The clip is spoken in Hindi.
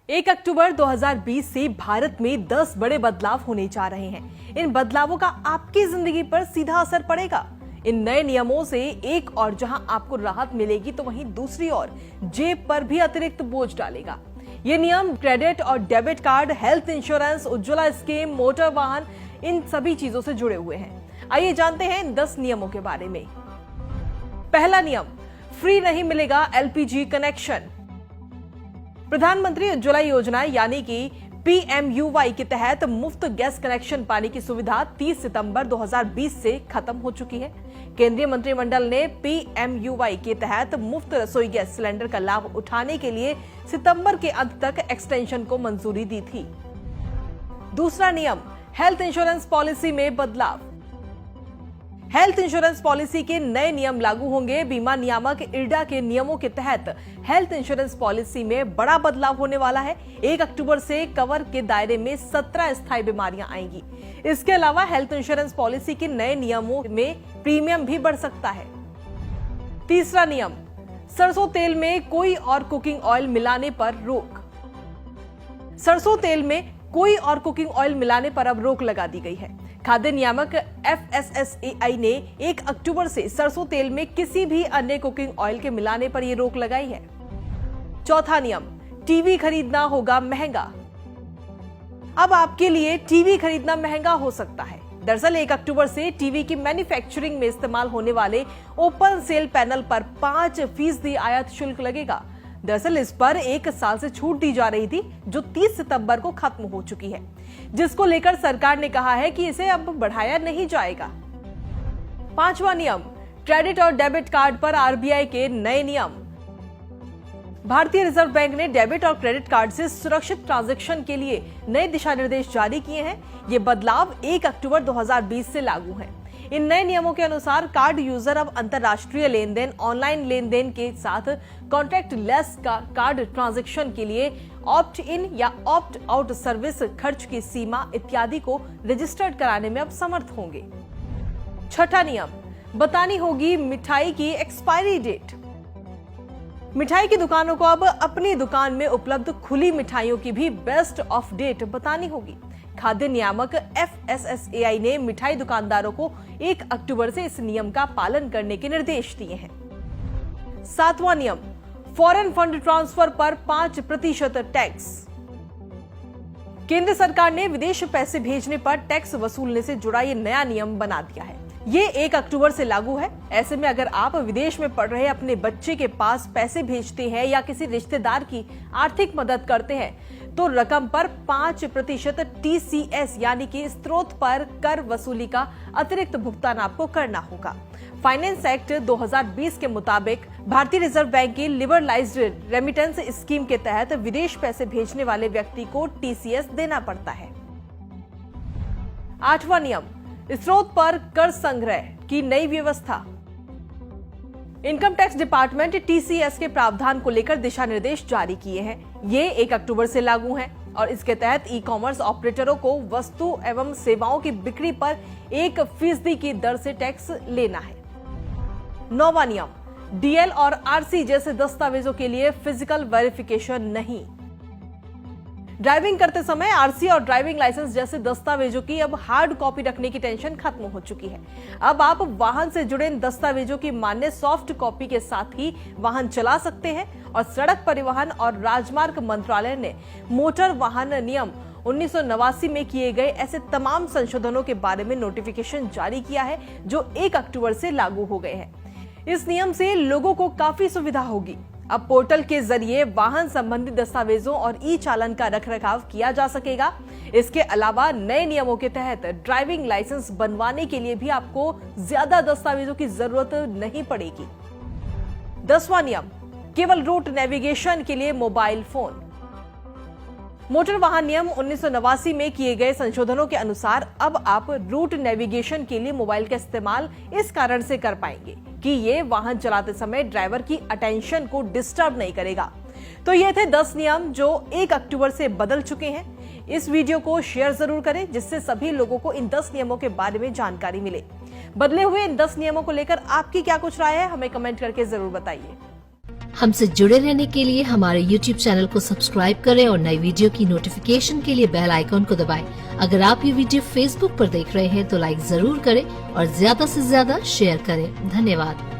1 अक्टूबर 2020 से भारत में 10 बड़े बदलाव होने जा रहे हैं। इन बदलावों का आपकी जिंदगी पर सीधा असर पड़ेगा। इन नए नियमों से एक और जहां आपको राहत मिलेगी तो वहीं दूसरी ओर जेब पर भी अतिरिक्त बोझ डालेगा। ये नियम क्रेडिट और debit card, health insurance, Ujjwala scheme, motor वाहन, इन सभी चीजों से जुड़े हुए हैं। आइए जानते हैं इन 10 नियमों के बारे में। पहला नियम, फ्री नहीं मिलेगा एलपीजी कनेक्शन। प्रधानमंत्री उज्ज्वला योजना यानी कि PMUY के तहत मुफ्त गैस कनेक्शन पाने की सुविधा 30 सितंबर 2020 से खत्म हो चुकी है। केंद्रीय मंत्रिमंडल ने PMUY के तहत मुफ्त रसोई गैस सिलेंडर का लाभ उठाने के लिए सितंबर के अंत तक एक्सटेंशन को मंजूरी दी थी। दूसरा नियम, हेल्थ इंश्योरेंस पॉलिसी में बदलाव। हेल्थ इंश्योरेंस पॉलिसी के नए नियम लागू होंगे। बीमा नियामक IRDA के नियमों के तहत हेल्थ इंश्योरेंस पॉलिसी में बड़ा बदलाव होने वाला है। 1 अक्टूबर से कवर के दायरे में 17 स्थायी बीमारियां आएंगी। इसके अलावा हेल्थ इंश्योरेंस पॉलिसी के नए नियमों में प्रीमियम भी बढ़ सकता है। तीसरा नियम, सरसों तेल में कोई और कुकिंग ऑयल मिलाने पर रोक। सरसों तेल में कोई और कुकिंग ऑयल मिलाने पर अब रोक लगा दी गई है। खाद्य नियामक FSSAI ने 1 अक्टूबर से सरसों तेल में किसी भी अन्य कुकिंग ऑयल के मिलाने पर यह रोक लगाई है। चौथा नियम, टीवी खरीदना होगा महंगा। अब आपके लिए टीवी खरीदना महंगा हो सकता है। दरअसल 1 अक्टूबर से टीवी की मैन्युफैक्चरिंग में इस्तेमाल होने वाले ओपन सेल पैनल पर 5% आयात शुल्क लगेगा। दरअसल इस पर 1 साल से छूट दी जा रही थी जो 30 सितंबर को खत्म हो चुकी है, जिसको लेकर सरकार ने कहा है कि इसे अब बढ़ाया नहीं जाएगा। पांचवा नियम, क्रेडिट और डेबिट कार्ड पर RBI के नए नियम। भारतीय रिजर्व बैंक ने डेबिट और क्रेडिट कार्ड से सुरक्षित ट्रांजैक्शन के लिए नए दिशा निर्देश जारी किए हैं। ये बदलाव 1 अक्टूबर 2020 से लागू हैं। इन नए नियमों के अनुसार कार्ड यूजर अब अंतर्राष्ट्रीय लेन देन, ऑनलाइन लेन देन के साथ कॉन्टैक्ट लेस कार्ड ट्रांजैक्शन के लिए ऑप्ट इन या ऑप्ट आउट सर्विस, खर्च की सीमा इत्यादि को रजिस्टर्ड कराने में अब समर्थ होंगे। छठा नियम, बतानी होगी मिठाई की एक्सपायरी डेट। मिठाई की दुकानों को अब अपनी दुकान में उपलब्ध खुली मिठाइयों की भी बेस्ट ऑफ डेट बतानी होगी। खाद्य नियामक FSSAI ने मिठाई दुकानदारों को 1 अक्टूबर से इस नियम का पालन करने के निर्देश दिए हैं। सातवां नियम, फॉरेन फंड ट्रांसफर पर 5% टैक्स। केंद्र सरकार ने विदेश पैसे भेजने पर टैक्स वसूलने से जुड़ा ये नया नियम बना दिया है। ये 1 अक्टूबर से लागू है। ऐसे में अगर आप विदेश में पढ़ रहे अपने बच्चे के पास पैसे भेजते हैं या किसी रिश्तेदार की आर्थिक मदद करते हैं तो रकम पर 5% TCS यानी कि स्रोत पर कर वसूली का अतिरिक्त भुगतान आपको करना होगा। फाइनेंस एक्ट 2020 के मुताबिक भारतीय रिजर्व बैंक की लिबरलाइज्ड रेमिटेंस स्कीम के तहत विदेश पैसे भेजने वाले व्यक्ति को TCS देना पड़ता है। आठवां नियम, स्रोत पर कर संग्रह की नई व्यवस्था। इनकम टैक्स डिपार्टमेंट TCS के प्रावधान को लेकर दिशा निर्देश जारी किए हैं। ये 1 अक्टूबर से लागू हैं और इसके तहत ई-कॉमर्स ऑपरेटरों को वस्तु एवं सेवाओं की बिक्री पर 1% की दर से टैक्स लेना है। नौवां नियम, DL और RC जैसे दस्तावेजों के लिए फिजिकल वेरिफिकेशन नहीं। ड्राइविंग करते समय RC और ड्राइविंग लाइसेंस जैसे दस्तावेजों की अब हार्ड कॉपी रखने की टेंशन खत्म हो चुकी है। अब आप वाहन से जुड़े इन दस्तावेजों की मान्य सॉफ्ट कॉपी के साथ ही वाहन चला सकते हैं। और सड़क परिवहन और राजमार्ग मंत्रालय ने मोटर वाहन नियम 1989 में किए गए ऐसे तमाम संशोधनों के बारे में नोटिफिकेशन जारी किया है जो 1 अक्टूबर से लागू हो गए हैं। इस नियम से लोगों को काफी सुविधा होगी। अब पोर्टल के जरिए वाहन संबंधी दस्तावेजों और ई-चालान का रखरखाव किया जा सकेगा। इसके अलावा नए नियमों के तहत ड्राइविंग लाइसेंस बनवाने के लिए भी आपको ज्यादा दस्तावेजों की जरूरत नहीं पड़ेगी। 10वां नियम, केवल रूट नेविगेशन के लिए मोबाइल फोन। मोटर वाहन नियम 1989 में किए गए संशोधनों के अनुसार अब आप रूट नेविगेशन के लिए मोबाइल का इस्तेमाल इस कारण से कर पाएंगे कि ये वाहन चलाते समय ड्राइवर की अटेंशन को डिस्टर्ब नहीं करेगा। तो ये थे 10 नियम जो 1 अक्टूबर से बदल चुके हैं। इस वीडियो को शेयर जरूर करें जिससे सभी लोगों को इन 10 नियमों के बारे में जानकारी मिले। बदले हुए इन 10 नियमों को लेकर आपकी क्या कुछ राय है, हमें कमेंट करके जरूर बताइए। हमसे जुड़े रहने के लिए हमारे YouTube चैनल को सब्सक्राइब करें और नई वीडियो की नोटिफिकेशन के लिए बेल आइकॉन को दबाएं। अगर आप ये वीडियो Facebook पर देख रहे हैं तो लाइक जरूर करें और ज्यादा से ज्यादा शेयर करें। धन्यवाद।